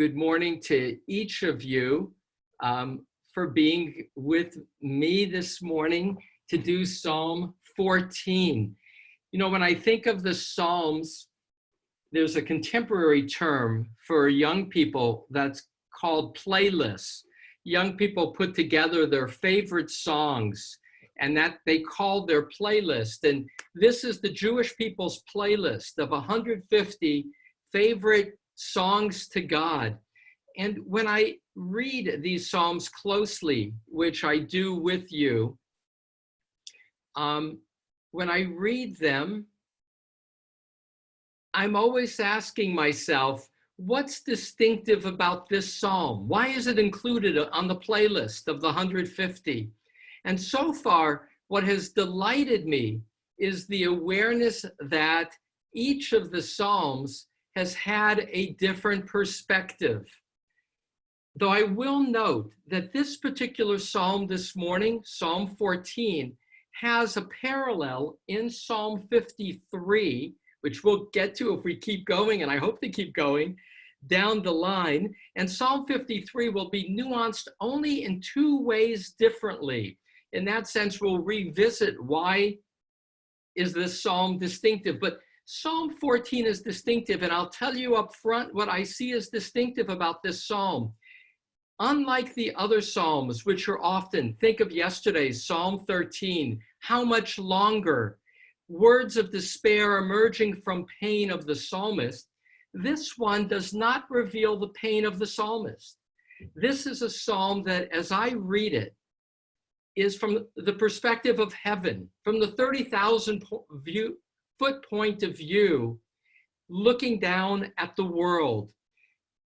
Good morning to each of you for being with me this morning to do Psalm 14. You know, when I think of the Psalms, there's a contemporary term for young people that's called playlists. Young people put together their favorite songs and that they call their playlist. And this is the Jewish people's playlist of 150 favorite songs to God. And when I read these Psalms closely, which I do with you, when I read them, I'm always asking myself, what's distinctive about this Psalm? Why is it included on the playlist of the 150? And so far, what has delighted me is the awareness that each of the Psalms has had a different perspective. Though I will note that this particular Psalm this morning, Psalm 14, has a parallel in Psalm 53, which we'll get to if we keep going, and I hope to keep going down the line. And Psalm 53 will be nuanced only in two ways differently. In that sense, we'll revisit why is this Psalm distinctive. But Psalm 14 is distinctive, and I'll tell you up front what I see as distinctive about this Psalm. Unlike the other Psalms, which are often, think of yesterday's Psalm 13, how much longer? Words of despair emerging from pain of the psalmist. This one does not reveal the pain of the psalmist. This is a psalm that, as I read it, is from the perspective of heaven, from the 30,000-foot point of view, looking down at the world.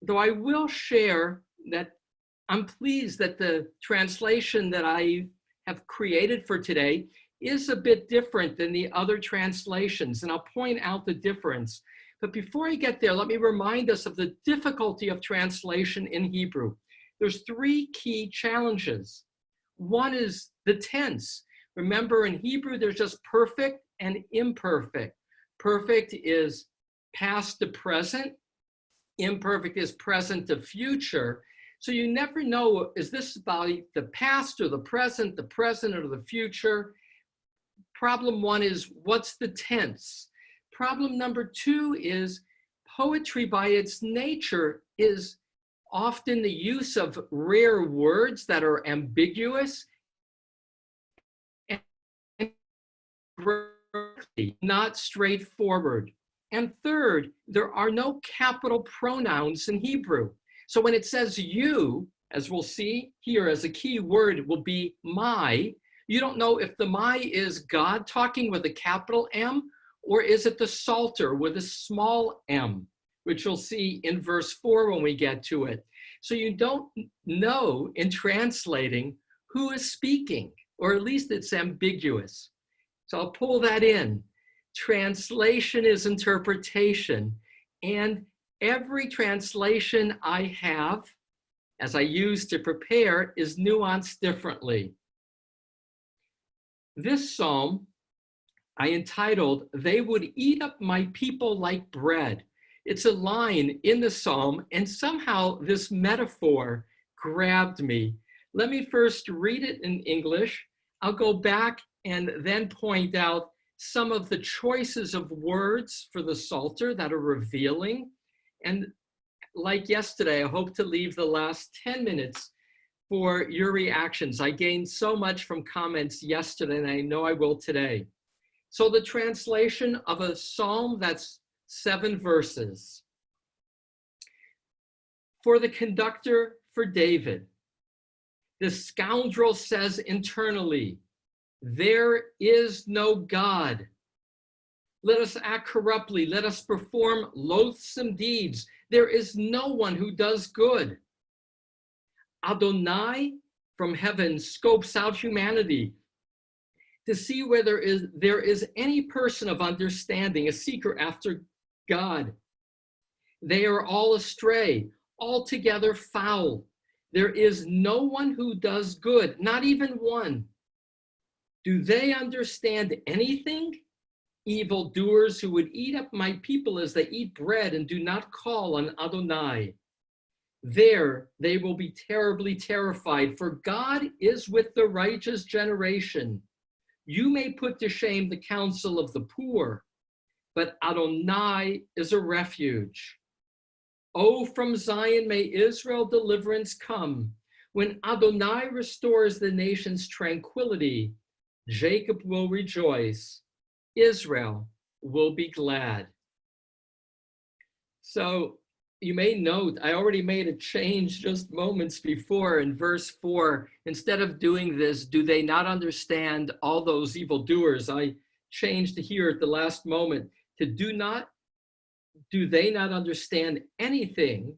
Though I will share that I'm pleased that the translation that I have created for today is a bit different than the other translations, and I'll point out the difference. But before I get there, let me remind us of the difficulty of translation in Hebrew. There's three key challenges. One is the tense. Remember, in Hebrew, there's just perfect and imperfect. Perfect is past to present. Imperfect is present to future. So you never know, is this about the past or the present or the future? Problem one is, what's the tense? Problem number two is, poetry by its nature is often the use of rare words that are ambiguous and not straightforward. And third, there are no capital pronouns in Hebrew. So when it says you, as we'll see here as a key word will be my, you don't know if the my is God talking with a capital M, or is it the Psalter with a small m, which you'll see in verse 4 when we get to it. So you don't know in translating who is speaking, or at least it's ambiguous. So I'll pull that in. Translation is interpretation, and every translation I have, as I use to prepare, is nuanced differently. This psalm I entitled, "They would eat up my people like bread." It's a line in the psalm, and somehow this metaphor grabbed me. Let me first read it in English. I'll go back and then point out some of the choices of words for the Psalter that are revealing. And like yesterday, I hope to leave the last 10 minutes for your reactions. I gained so much from comments yesterday, and I know I will today. So the translation of a psalm that's 7 verses. For the conductor, for David, the scoundrel says internally, "There is no God. Let us act corruptly. Let us perform loathsome deeds. There is no one who does good." Adonai from heaven scopes out humanity to see whether there is any person of understanding, a seeker after God. They are all astray, altogether foul. There is no one who does good, not even one. Do they understand anything? Evildoers who would eat up my people as they eat bread and do not call on Adonai. There they will be terribly terrified, for God is with the righteous generation. You may put to shame the counsel of the poor, but Adonai is a refuge. Oh, from Zion may Israel deliverance come. When Adonai restores the nation's tranquility, Jacob will rejoice, Israel will be glad. So you may note, I already made a change just moments before in verse 4. Instead of doing this, do they not understand all those evildoers? I changed here at the last moment to do they not understand anything?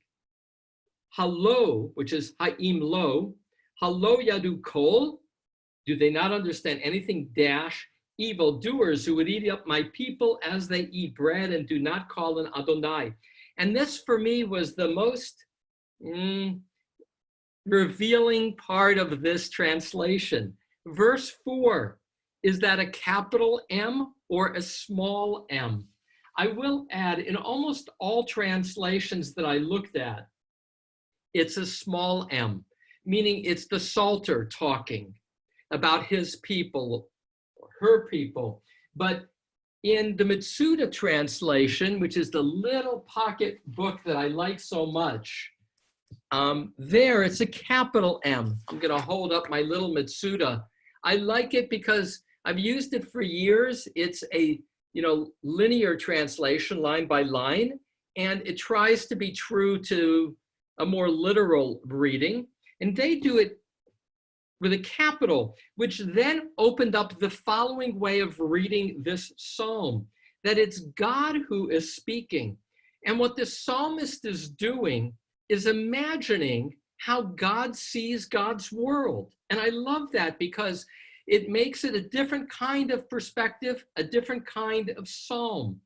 Halo, which is ha'im lo, halo yadu kol, do they not understand anything dash evildoers who would eat up my people as they eat bread and do not call on Adonai? And this for me was the most revealing part of this translation. Verse 4, is that a capital M or a small m? I will add, in almost all translations that I looked at, it's a small m, meaning it's the Psalter talking about his people, or her people. But in the Mitsuda translation, which is the little pocket book that I like so much, there it's a capital M. I'm going to hold up my little Mitsuda. I like it because I've used it for years. It's a linear translation, line by line, and it tries to be true to a more literal reading. And they do it with a capital, which then opened up the following way of reading this psalm, that it's God who is speaking. And what the psalmist is doing is imagining how God sees God's world. And I love that because it makes it a different kind of perspective, a different kind of psalm.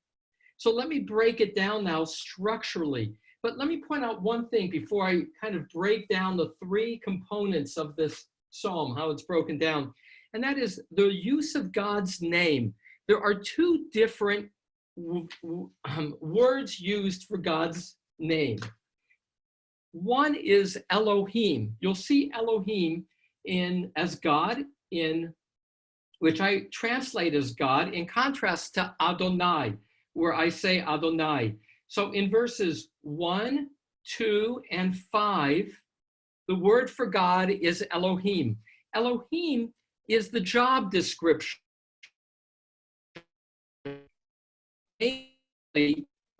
So let me break it down now structurally. But let me point out one thing before I kind of break down the three components of this psalm, how it's broken down. And that is the use of God's name. There are two different words used for God's name. One is Elohim. You'll see Elohim as God, which I translate as God, in contrast to Adonai, where I say Adonai. So in verses 1, 2, and 5, the word for God is Elohim. Elohim is the job description,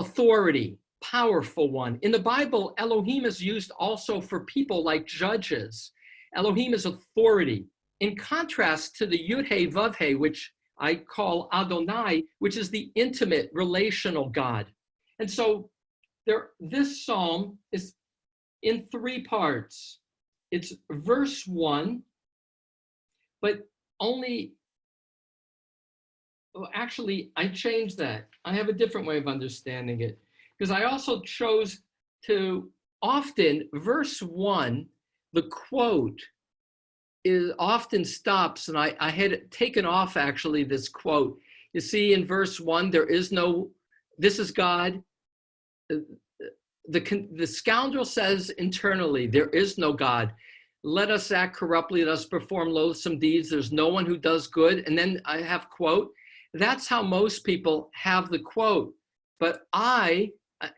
authority, powerful one. In the Bible, Elohim is used also for people like judges. Elohim is authority, in contrast to the Yud-He Vav-He, which I call Adonai, which is the intimate relational God. And so this psalm is in three parts. It's verse 1, but actually, I changed that. I have a different way of understanding it, because I also chose to often, verse 1, the quote often stops, and I had taken off actually this quote. You see in verse 1, this is God. The scoundrel says internally, there is no God. Let us act corruptly, let us perform loathsome deeds. There's no one who does good. And then I have quote. That's how most people have the quote. But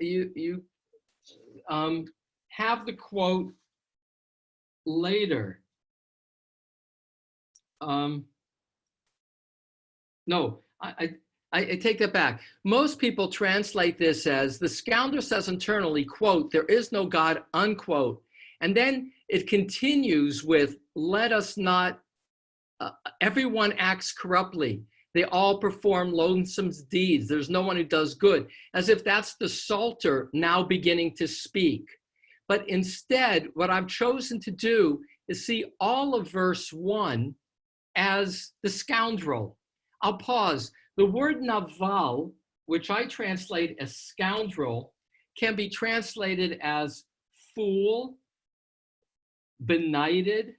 you have the quote later. No, I take that back. Most people translate this as the scoundrel says internally, quote, there is no God, unquote. And then it continues with, let us not, everyone acts corruptly. They all perform loathsome deeds. There's no one who does good, as if that's the Psalter now beginning to speak. But instead, what I've chosen to do is see all of verse 1 as the scoundrel. I'll pause. The word naval, which I translate as scoundrel, can be translated as fool, benighted.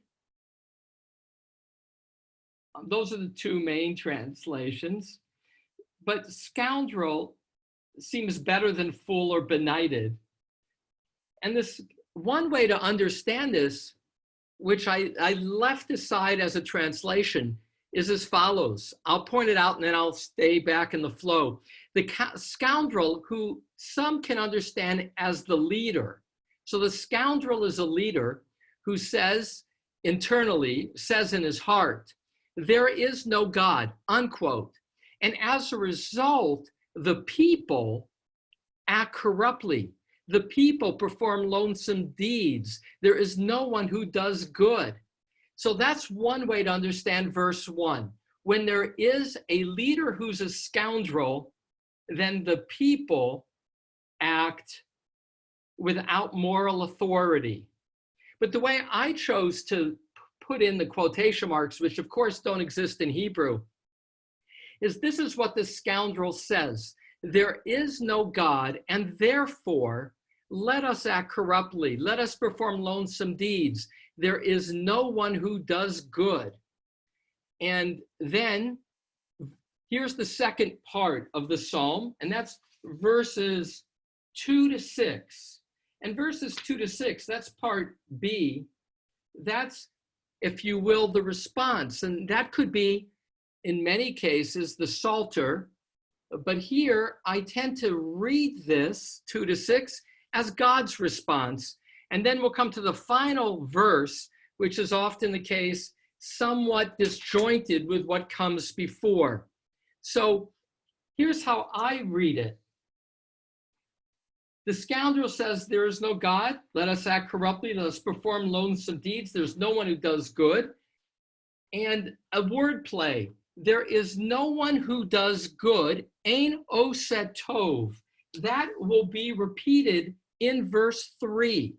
Those are the two main translations. But scoundrel seems better than fool or benighted. And this one way to understand this, which I left aside as a translation, is as follows. I'll point it out and then I'll stay back in the flow. The scoundrel, who some can understand as the leader. So the scoundrel is a leader who says internally, says in his heart, there is no God, unquote. And as a result, the people act corruptly. The people perform loathsome deeds. There is no one who does good. So that's one way to understand verse 1. When there is a leader who's a scoundrel, then the people act without moral authority. But the way I chose to put in the quotation marks, which of course don't exist in Hebrew, is this is what the scoundrel says. There is no God, and therefore let us act corruptly. Let us perform loathsome deeds. There is no one who does good. And then here's the second part of the psalm, and that's verses 2 to 6. And verses 2 to 6, that's part B. That's, if you will, the response. And that could be, in many cases, the Psalter. But here, I tend to read this 2 to 6 as God's response. And then we'll come to the final verse, which is often the case, somewhat disjointed with what comes before. So here's how I read it. The scoundrel says, there is no God. Let us act corruptly. Let us perform loathsome deeds. There's no one who does good. And a word play. There is no one who does good. Ein oseh tov. That will be repeated in verse 3.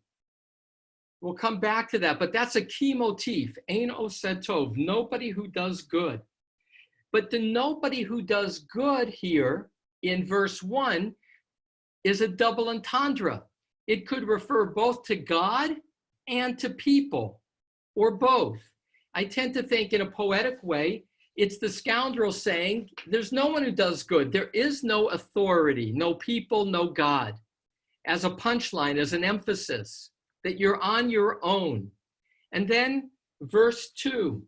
We'll come back to that, but that's a key motif. Ein oseh tov. Nobody who does good. But the nobody who does good here in verse 1 is a double entendre. It could refer both to God and to people, or both. I tend to think in a poetic way, it's the scoundrel saying, there's no one who does good. There is no authority, no people, no God. As a punchline, as an emphasis, that you're on your own. And then verse 2,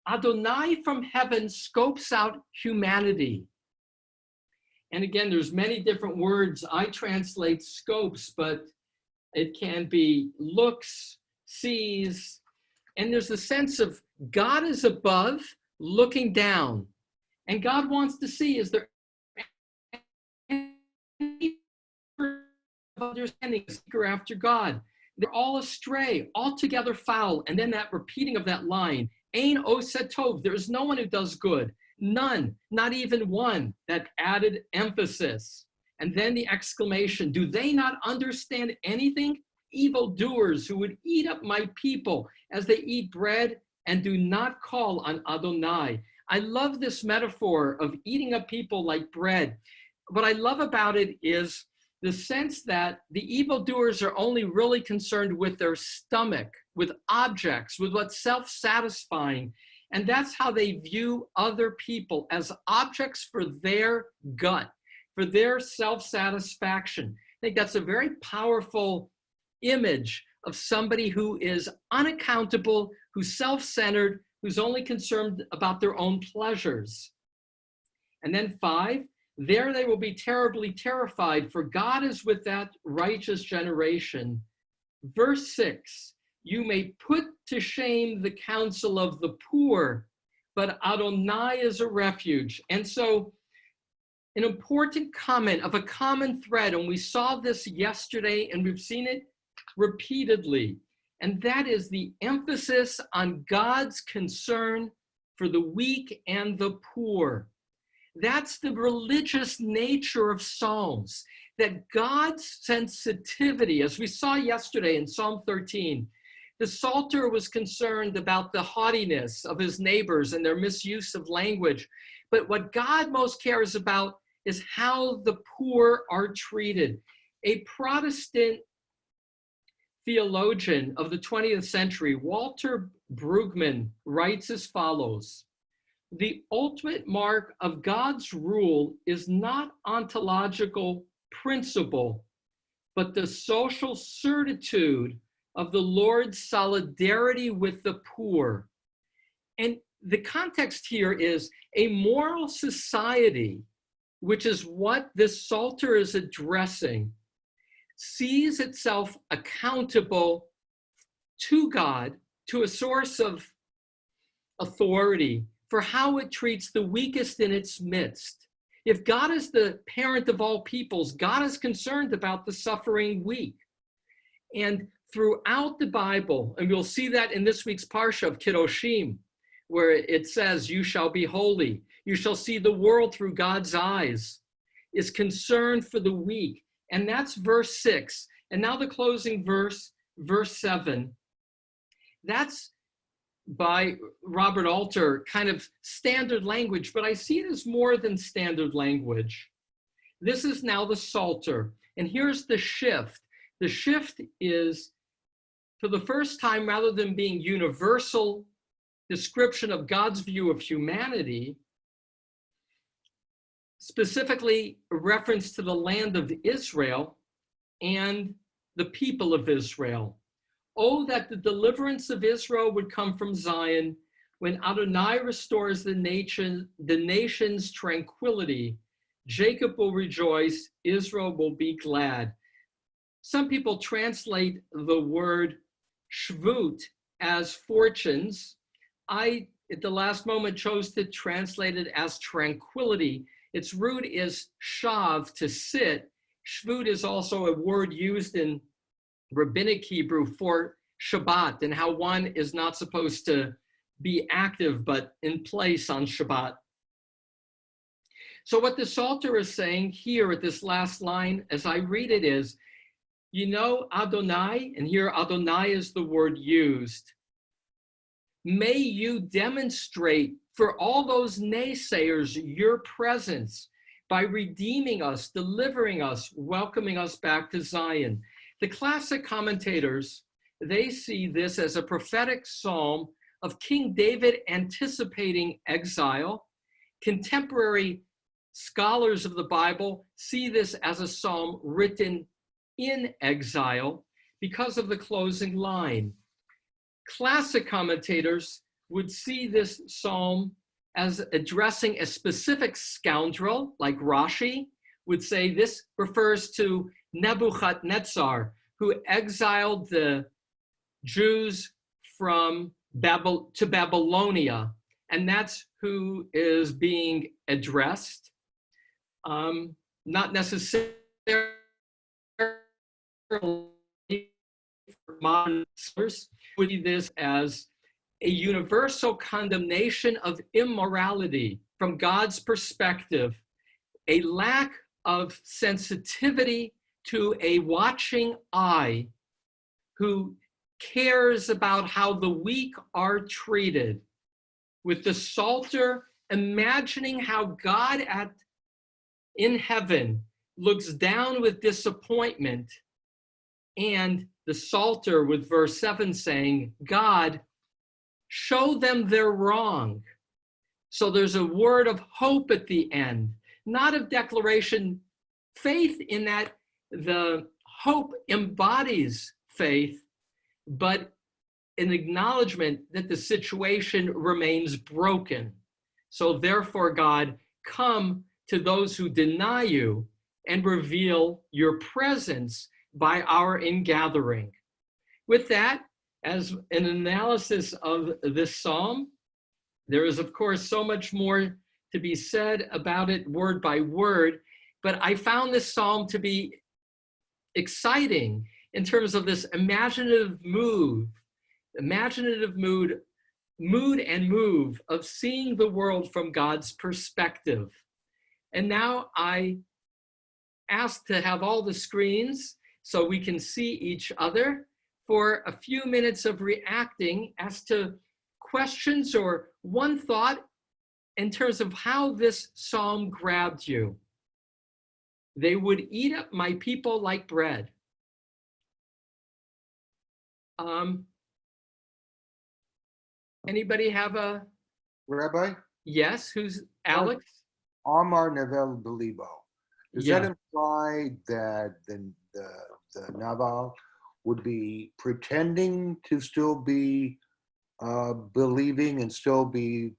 Adonai from heaven scopes out humanity. And again, there's many different words. I translate scopes, but it can be looks, sees, and there's a sense of God is above, looking down. And God wants to see, is there any understanding seeker after God? They're all astray, altogether foul. And then that repeating of that line, Ein oseh tov, there is no one who does good. None, not even one, that added emphasis. And then the exclamation, do they not understand anything? Evildoers who would eat up my people as they eat bread and do not call on Adonai. I love this metaphor of eating up people like bread. What I love about it is the sense that the evildoers are only really concerned with their stomach, with objects, with what's self-satisfying. And that's how they view other people, as objects for their gut, for their self-satisfaction. I think that's a very powerful image of somebody who is unaccountable, who's self-centered, who's only concerned about their own pleasures. And then 5, there they will be terribly terrified, for God is with that righteous generation. Verse 6, you may put to shame the counsel of the poor, but Adonai is a refuge. And so an important comment of a common thread, and we saw this yesterday and we've seen it repeatedly, and that is the emphasis on God's concern for the weak and the poor. That's the religious nature of Psalms, that God's sensitivity, as we saw yesterday in Psalm 13, the Psalter was concerned about the haughtiness of his neighbors and their misuse of language. But what God most cares about is how the poor are treated. A Protestant theologian of the 20th century, Walter Brueggemann, writes as follows: the ultimate mark of God's rule is not ontological principle, but the social certitude of the Lord's solidarity with the poor. And the context here is a moral society, which is what this Psalter is addressing, sees itself accountable to God, to a source of authority for how it treats the weakest in its midst. If God is the parent of all peoples, God is concerned about the suffering weak. And throughout the Bible, and we'll see that in this week's Parsha of Kedoshim, where it says, you shall be holy, you shall see the world through God's eyes, is concerned for the weak. And that's verse 6. And now the closing verse, verse 7. That's by Robert Alter, kind of standard language, but I see it as more than standard language. This is now the Psalter. And here's the shift. The shift is, for the first time, rather than being universal description of God's view of humanity, specifically a reference to the land of Israel and the people of Israel. Oh, that the deliverance of Israel would come from Zion when Adonai restores the nation's tranquility. Jacob will rejoice, Israel will be glad. Some people translate the word shvut as fortunes. I, at the last moment, chose to translate it as tranquility. Its root is shav, to sit. Shvut is also a word used in Rabbinic Hebrew for Shabbat and how one is not supposed to be active but in place on Shabbat. So what the Psalter is saying here at this last line, as I read it, is, you know, Adonai, and here Adonai is the word used, may you demonstrate for all those naysayers your presence by redeeming us, delivering us, welcoming us back to Zion. The classic commentators, they see this as a prophetic psalm of King David anticipating exile. Contemporary scholars of the Bible see this as a psalm written in exile because of the closing line. Classic commentators would see this psalm as addressing a specific scoundrel, like Rashi would say this refers to Nebuchadnezzar, who exiled the Jews from to Babylonia, and that's who is being addressed. Not necessarily modern scholars would see this as a universal condemnation of immorality from God's perspective, a lack of sensitivity to a watching eye who cares about how the weak are treated. With the Psalter imagining how God in heaven looks down with disappointment, and the Psalter with verse 7 saying, God, show them they're wrong. So there's a word of hope at the end, not of declaration, faith in that the hope embodies faith, but an acknowledgement that the situation remains broken. So therefore, God, come to those who deny you and reveal your presence by our ingathering. With that, as an analysis of this psalm, there is, of course, so much more to be said about it word by word, but I found this psalm to be exciting in terms of this imaginative mood and move of seeing the world from God's perspective. And now I ask to have all the screens so we can see each other for a few minutes of reacting as to questions or one thought in terms of how this psalm grabbed you. They would eat up my people like bread. Anybody have a? Rabbi? Yes, who's Alex? Amar Nevel Belibo. Does Yeah. that imply that the Naval would be pretending to still be believing and still be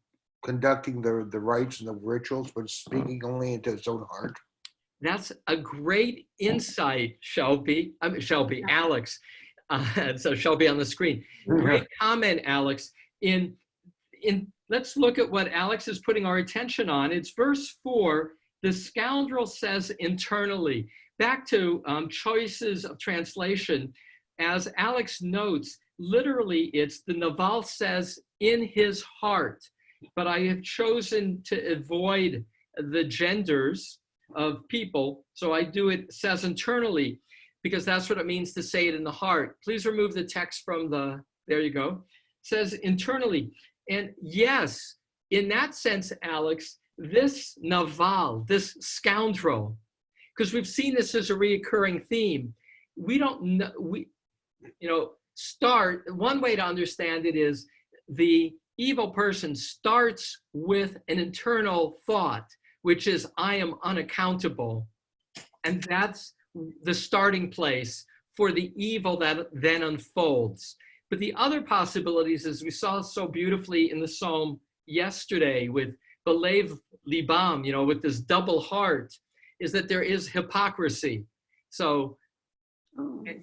conducting the rites and the rituals, but speaking only into his own heart? That's a great insight, Shelby. Alex. So Shelby on the screen. Great comment, Alex. Let's look at what Alex is putting our attention on. It's verse 4. The scoundrel says internally. Back to choices of translation. As Alex notes, literally it's the Naval says in his heart. But I have chosen to avoid the genders of people. So I do it says internally, because that's what it means to say it in the heart. Please remove the text from there you go. It says internally. And yes, in that sense, Alex, this Naval, this scoundrel, because we've seen this as a reoccurring theme. We don't know, one way to understand it is the evil person starts with an internal thought, which is, I am unaccountable. And that's the starting place for the evil that then unfolds. But the other possibilities, as we saw so beautifully in the Psalm yesterday with Belev Libam, with this double heart, is that there is hypocrisy. So,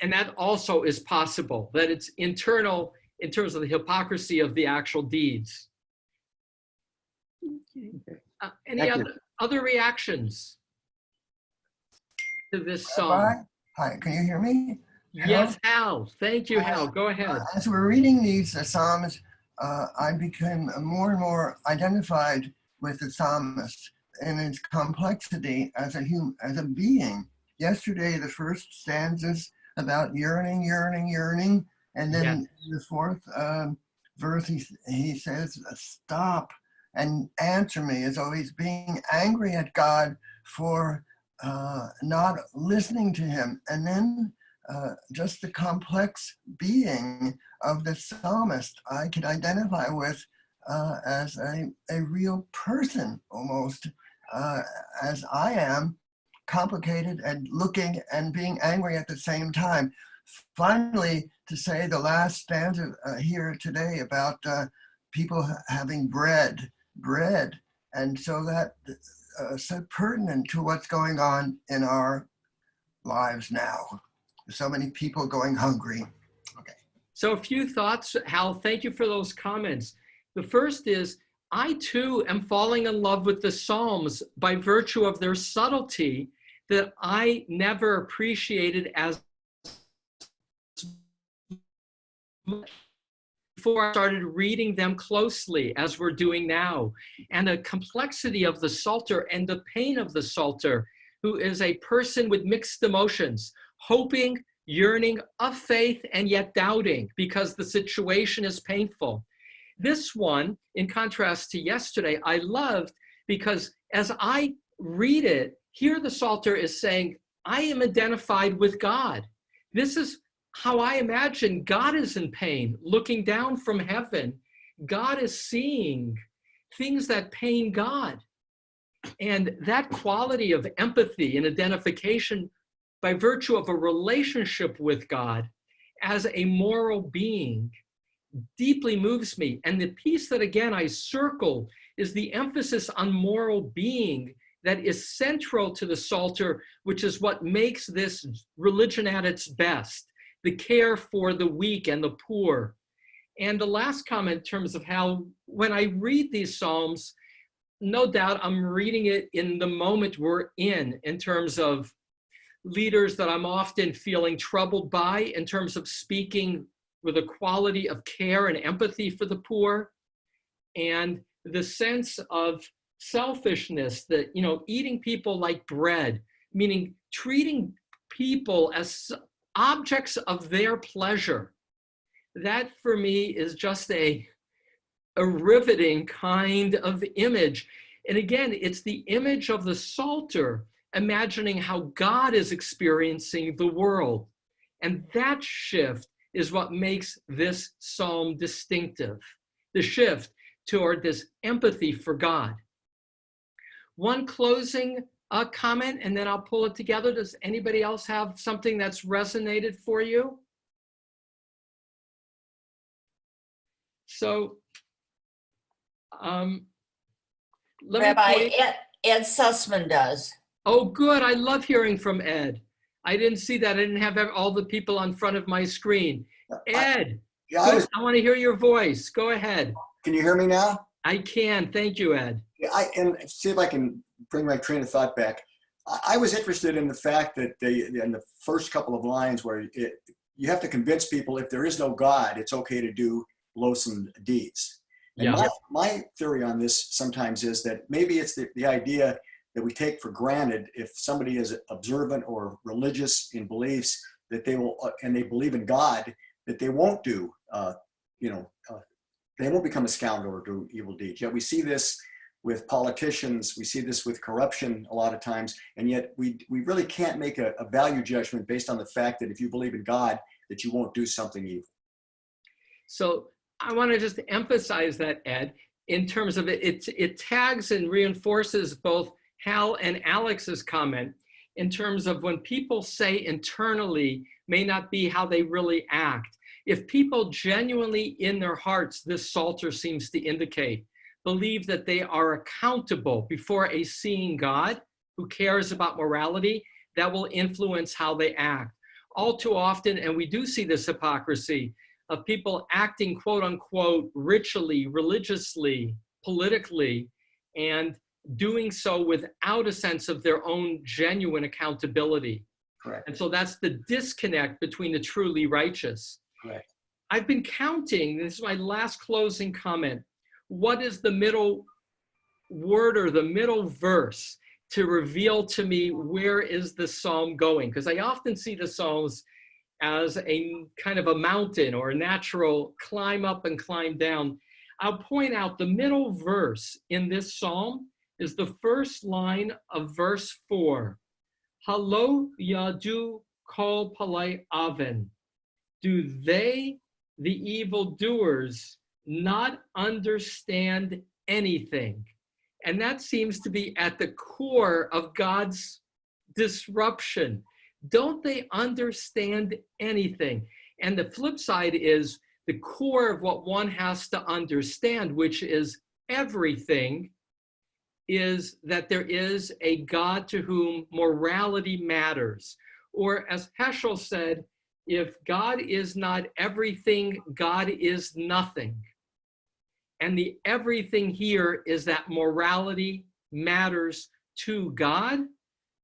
and that also is possible, that it's internal in terms of the hypocrisy of the actual deeds. Any other reactions to this song? Hi, can you hear me? Yes, Hal. Thank you, Hal. Go ahead. As we're reading these Psalms, I became more and more identified with the psalmist and its complexity as a being. Yesterday, the first stanzas about yearning, yearning, yearning, and then the fourth verse, he says, stop and answer me, as though he's being angry at God for not listening to him. And then just the complex being of the psalmist I could identify with as a real person almost, as I am, complicated and looking and being angry at the same time. Finally, to say the last stanza here today about people having bread, and so that so pertinent to what's going on in our lives now. So many people going hungry. Okay. So a few thoughts, Hal. Thank you for those comments. The first is, I too am falling in love with the Psalms by virtue of their subtlety that I never appreciated as much before I started reading them closely, as we're doing now. And the complexity of the Psalter and the pain of the Psalter, who is a person with mixed emotions, hoping, yearning, of faith, and yet doubting because the situation is painful. This one, in contrast to yesterday, I loved because as I read it, here the Psalter is saying, I am identified with God. This is how I imagine God is in pain, looking down from heaven. God is seeing things that pain God. And that quality of empathy and identification by virtue of a relationship with God as a moral being deeply moves me. And the piece that, again, I circle is the emphasis on moral being that is central to the Psalter, which is what makes this religion at its best, the care for the weak and the poor. And the last comment in terms of how, when I read these Psalms, no doubt I'm reading it in the moment we're in terms of leaders that I'm often feeling troubled by, in terms of speaking with a quality of care and empathy for the poor, and the sense of selfishness that, eating people like bread, meaning treating people as objects of their pleasure. That for me is just a riveting kind of image. And again, it's the image of the Psalter, imagining how God is experiencing the world. And that shift is what makes this psalm distinctive, the shift toward this empathy for God. One closing comment, and then I'll pull it together. Does anybody else have something that's resonated for you? So, let me Rabbi, point. Ed Sussman does. Oh, good. I love hearing from Ed. I didn't see that. I didn't have all the people on front of my screen. Ed, Yeah, I want to hear your voice. Go ahead. can you hear me now? I can. Thank you, Ed. And see if I can bring my train of thought back. I was interested in the fact that in the first couple of lines where you have to convince people if there is no God, it's okay to do loathsome deeds. And Yeah. my theory on this sometimes is that maybe it's the idea that we take for granted if somebody is observant or religious in beliefs that they will, and they believe in God, that they won't do, they won't become a scoundrel or do evil deeds. Yet we see this with politicians, we see this with corruption a lot of times, and yet we really can't make a value judgment based on the fact that if you believe in God, that you won't do something evil. So I want to just emphasize that, Ed, in terms of it tags and reinforces both Hal and Alex's comment in terms of when people say internally may not be how they really act. If people genuinely in their hearts, this Psalter seems to indicate, believe that they are accountable before a seeing God who cares about morality, that will influence how they act. All too often, and we do see this hypocrisy of people acting quote unquote ritually, religiously, politically, and doing so without a sense of their own genuine accountability. Correct. And so that's the disconnect between the truly righteous. Correct. I've been counting, this is my last closing comment, what is the middle word or the middle verse to reveal to me where is the psalm going? Because I often see the psalms as a kind of a mountain or a natural climb up and climb down. I'll point out the middle verse in this psalm is the first line of verse 4. Halo yadu kol palai aven. Do they, the evildoers, not understand anything? And that seems to be at the core of God's disruption. Don't they understand anything? And the flip side is the core of what one has to understand, which is everything, is that there is a God to whom morality matters. Or as Heschel said, if God is not everything, God is nothing. And the everything here is that morality matters to God,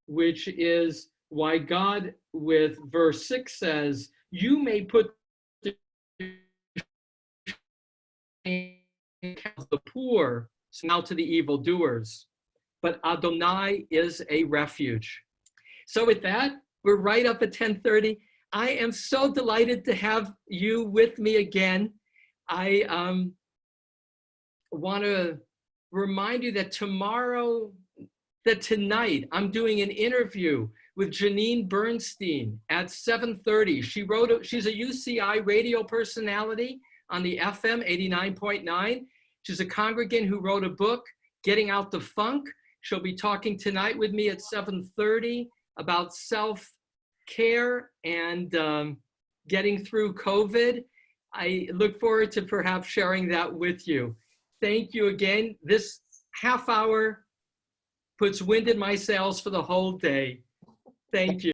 which is why God with verse 6 says, you may put the poor now to the evildoers, but Adonai is a refuge. So with that, we're right up at 10:30. I am so delighted to have you with me again. I want to remind you that tonight, I'm doing an interview with Janine Bernstein at 7:30. She's a UCI radio personality on the FM 89.9. She's a congregant who wrote a book, Getting Out the Funk. She'll be talking tonight with me at 7:30 about self-care and getting through COVID. I look forward to perhaps sharing that with you. Thank you again. This half hour puts wind in my sails for the whole day. Thank you.